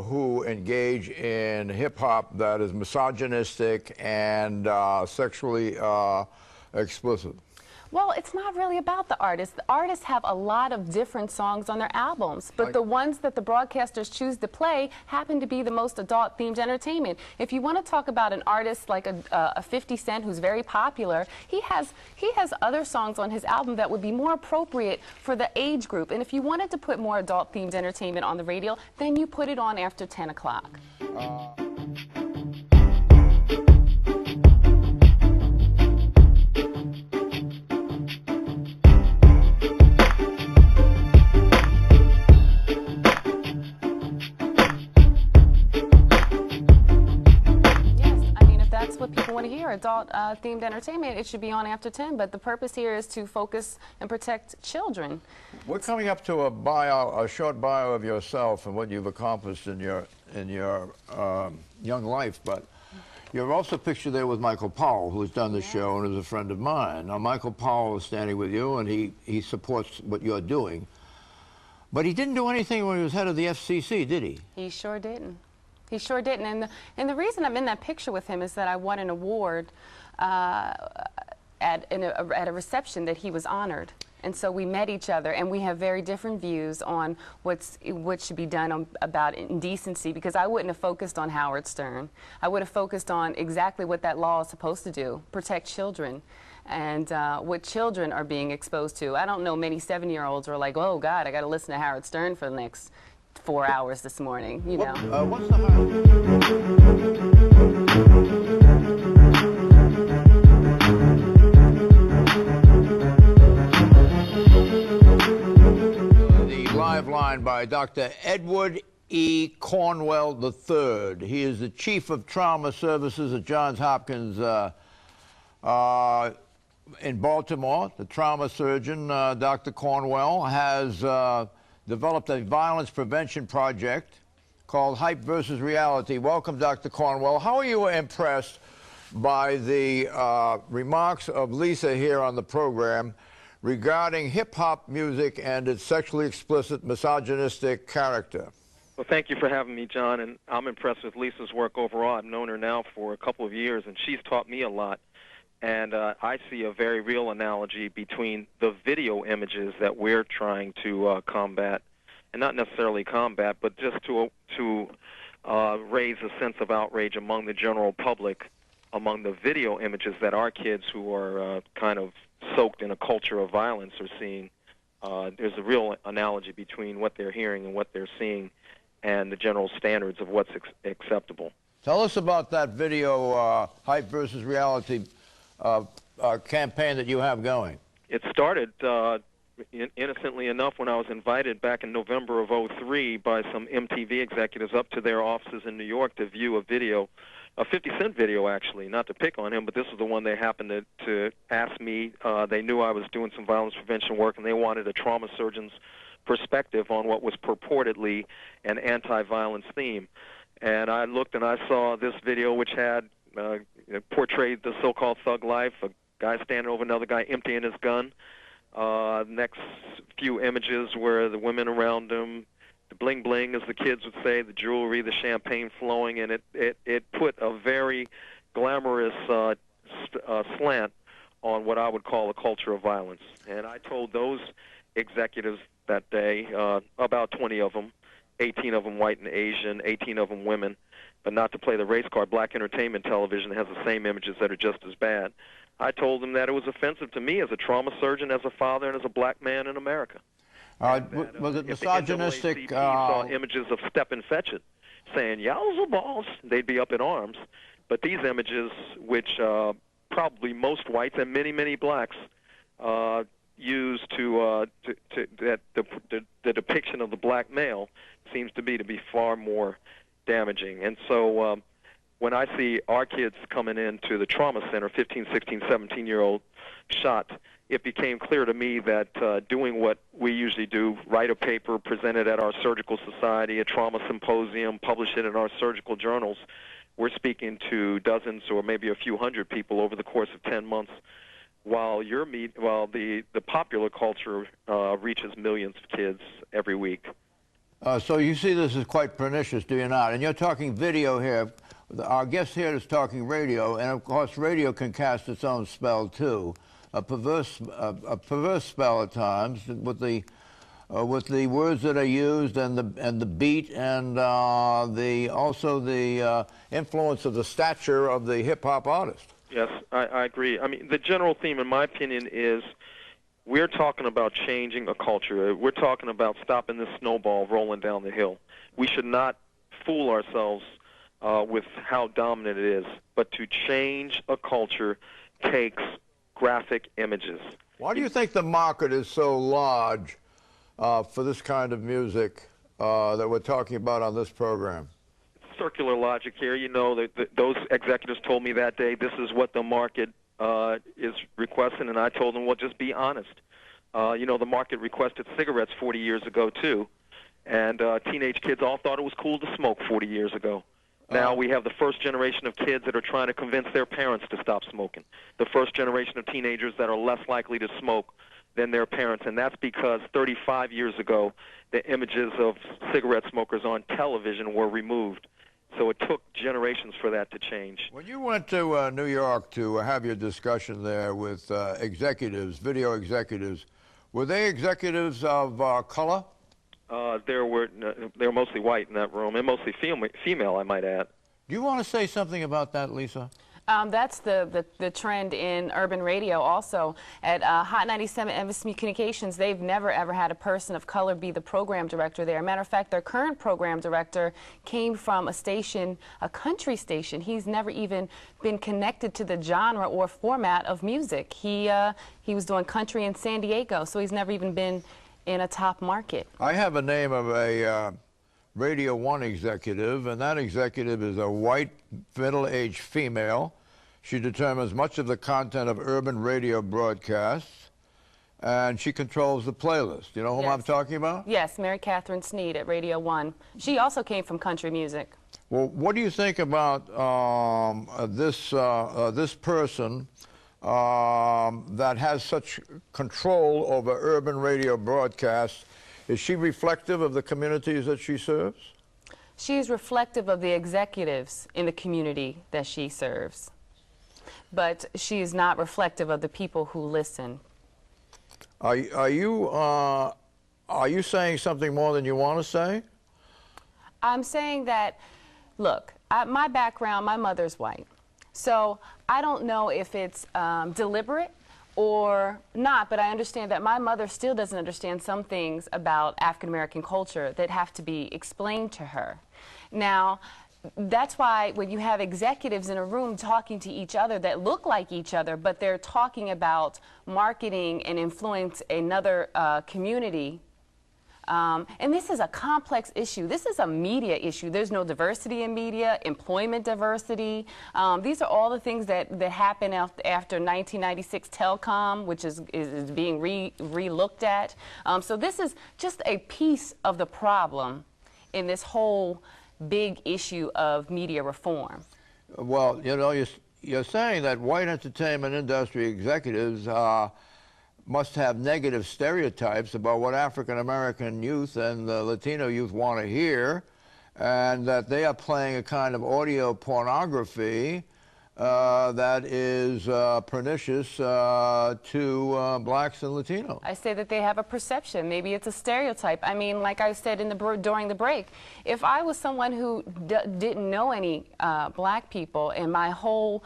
Who engage in hip-hop that is misogynistic and sexually explicit? Well, it's not really about the artists. The artists have a lot of different songs on their albums, but the ones that the broadcasters choose to play happen to be the most adult-themed entertainment. If you want to talk about an artist like a 50 Cent who's very popular, he has other songs on his album that would be more appropriate for the age group. And if you wanted to put more adult-themed entertainment on the radio, then you put it on after 10 o'clock. What people want to hear, adult-themed entertainment, it should be on after 10, but the purpose here is to focus and protect children. We're coming up to a short bio of yourself and what you've accomplished in your young life, but you're also pictured there with Michael Powell, who's done the show and is a friend of mine. Now, Michael Powell is standing with you, and he supports what you're doing, but he didn't do anything when he was head of the FCC, did he? He sure didn't. He sure didn't, and the reason I'm in that picture with him is that I won an award at a reception that he was honored, and so we met each other, and we have very different views on what should be done about indecency. Because I wouldn't have focused on Howard Stern. I would have focused on exactly what that law is supposed to do: protect children. And what children are being exposed to. I don't know many 7-year-olds are like, oh God, I got to listen to Howard Stern for the next 4 hours this morning, you know. What's the live line by Dr. Edward E. Cornwell III. He is the Chief of Trauma Services at Johns Hopkins in Baltimore. The trauma surgeon, Dr. Cornwell, has developed a violence prevention project called Hype versus Reality. Welcome, Dr. Cornwell. How are you impressed by the remarks of Lisa here on the program regarding hip-hop music and its sexually explicit, misogynistic character? Well, thank you for having me, John, and I'm impressed with Lisa's work overall. I've known her now for a couple of years, and she's taught me a lot. And I see a very real analogy between the video images that we're trying to combat, and not necessarily combat, but just to raise a sense of outrage among the general public, among the video images that our kids who are kind of soaked in a culture of violence are seeing. There's a real analogy between what they're hearing and what they're seeing and the general standards of what's acceptable. Tell us about that video, Hype versus Reality campaign that you have going. It started innocently enough when I was invited back in November of '03 by some MTV executives up to their offices in New York to view a video, a 50 Cent video actually, not to pick on him, but this was the one they happened to ask me. They knew I was doing some violence prevention work, and they wanted a trauma surgeon's perspective on what was purportedly an anti-violence theme. And I looked and I saw this video which had portrayed the so-called thug life, a guy standing over another guy emptying his gun. Next few images were the women around him, the bling-bling, as the kids would say, the jewelry, the champagne flowing, and it put a very glamorous slant on what I would call a culture of violence. And I told those executives that day, about 20 of them, 18 of them white and Asian, 18 of them women, but not to play the race card. Black entertainment television has the same images that are just as bad. I told them that it was offensive to me as a trauma surgeon, as a father, and as a black man in America. Was it misogynistic? If the NAACP saw images of Step and Fetch It, saying, "Yowza balls," they'd be up in arms. But these images, which probably most whites and many, many blacks use that the depiction of the black male seems to be far more damaging. And so when I see our kids coming into the trauma center, 15, 16, 17-year-old shot, it became clear to me that doing what we usually do, write a paper, present it at our surgical society, a trauma symposium, publish it in our surgical journals, we're speaking to dozens or maybe a few hundred people over the course of 10 months, while the popular culture reaches millions of kids every week. So you see this is quite pernicious, do you not? And you're talking video here. Our guest here is talking radio, and of course radio can cast its own spell too. A perverse spell at times with the words that are used and the beat and also the influence of the stature of the hip hop artist. Yes, I agree. I mean, the general theme, in my opinion, is we're talking about changing a culture. We're talking about stopping this snowball rolling down the hill. We should not fool ourselves with how dominant it is, but to change a culture takes graphic images. Why do you think the market is so large for this kind of music that we're talking about on this program? Circular logic here. You know, those executives told me that day, this is what the market is requesting, and I told them, well, just be honest. You know, the market requested cigarettes 40 years ago, too, and teenage kids all thought it was cool to smoke 40 years ago. Now we have the first generation of kids that are trying to convince their parents to stop smoking, the first generation of teenagers that are less likely to smoke than their parents, and that's because 35 years ago, the images of cigarette smokers on television were removed. So it took generations for that to change. When you went to New York to have your discussion there with executives, video executives, were they executives of color? They were mostly white in that room, and mostly female, I might add. Do you want to say something about that, Lisa? That's the trend in urban radio also. At Hot 97 Embassy Communications, they've never ever had a person of color be the program director there. Matter of fact, their current program director came from a station, a country station. He's never even been connected to the genre or format of music. He was doing country in San Diego, so he's never even been in a top market. I have a name of a Radio 1 executive, and that executive is a white, middle-aged female. She determines much of the content of urban radio broadcasts, and she controls the playlist. You know whom I'm talking about? Yes, Mary Catherine Sneed at Radio 1. She also came from country music. Well, what do you think about this person that has such control over urban radio broadcasts? Is she reflective of the communities that she serves? She is reflective of the executives in the community that she serves. But she is not reflective of the people who listen. Are you saying something more than you want to say? I'm saying that, look, my background, my mother's white. So I don't know if it's deliberate or not, but I understand that my mother still doesn't understand some things about African-American culture that have to be explained to her. Now, that's why when you have executives in a room talking to each other that look like each other, but they're talking about marketing and influence another community, and this is a complex issue. This is a media issue. There's no diversity in media, employment diversity. These are all the things that happen after 1996 telecom, which is being re-looked at. So this is just a piece of the problem in this whole big issue of media reform. Well, you know, you're saying that white entertainment industry executives must have negative stereotypes about what African-American youth and Latino youth want to hear, and that they are playing a kind of audio pornography that is pernicious to blacks and Latinos. I say that they have a perception. Maybe it's a stereotype. I mean, like I said during the break, if I was someone who didn't know any black people, and my whole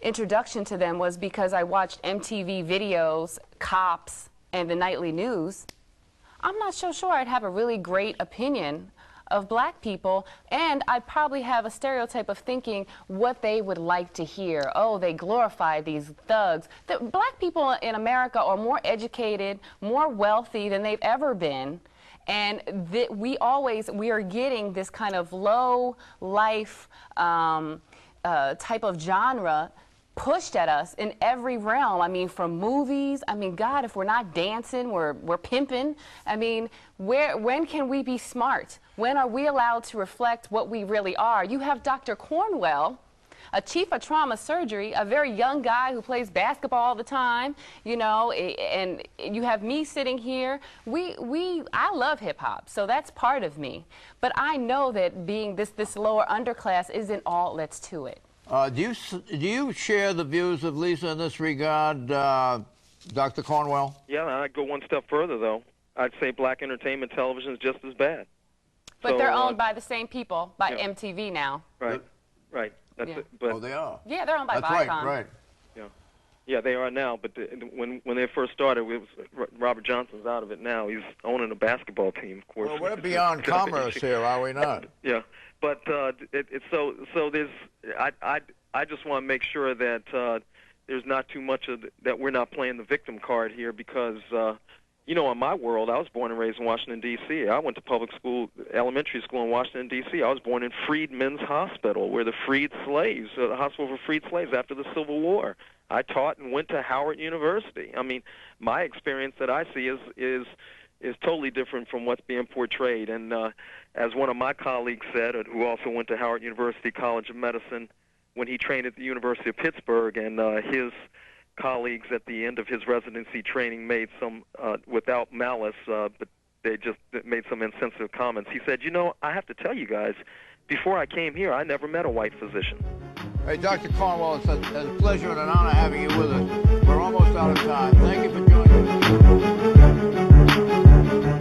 introduction to them was because I watched MTV videos, Cops, and the nightly news, I'm not so sure I'd have a really great opinion of black people, and I'd probably have a stereotype of thinking what they would like to hear. Oh, they glorify these thugs. Black people in America are more educated, more wealthy than they've ever been, And we are getting this kind of low life type of genre pushed at us in every realm. I mean, from movies. I mean, God, if we're not dancing, we're pimping. I mean, when can we be smart? When are we allowed to reflect what we really are? You have Dr. Cornwell, a chief of trauma surgery, a very young guy who plays basketball all the time, you know, and you have me sitting here. I love hip hop, so that's part of me. But I know that being this lower underclass isn't all that's to it. Do you share the views of Lisa in this regard, Dr. Cornwell? Yeah, I'd go one step further, though. I'd say black entertainment television is just as bad. But they're owned by the same people, by MTV now. Right, right. That's Yeah. it. But, Oh, they are. Yeah, they're owned by That's Viacom. right. yeah, they are now. But when they first started, it was Robert Johnson's out of it now. He's owning a basketball team, of course. Well, we're beyond commerce here, are we not? Yeah, but so there's. I just want to make sure that there's not too much of that we're not playing the victim card here, because you know, in my world, I was born and raised in Washington, D.C. I went to public school, elementary school in Washington, D.C. I was born in Freedmen's Hospital, where the freed slaves, the hospital for freed slaves after the Civil War. I taught and went to Howard University. I mean, my experience that I see is totally different from what's being portrayed. And as one of my colleagues said, who also went to Howard University College of Medicine, when he trained at the University of Pittsburgh, and his colleagues at the end of his residency training made some, without malice, but they just made some insensitive comments. He said, you know, I have to tell you guys, before I came here, I never met a white physician. Hey, Dr. Cornwell, it's a pleasure and an honor having you with us. We're almost out of time. Thank you for joining us.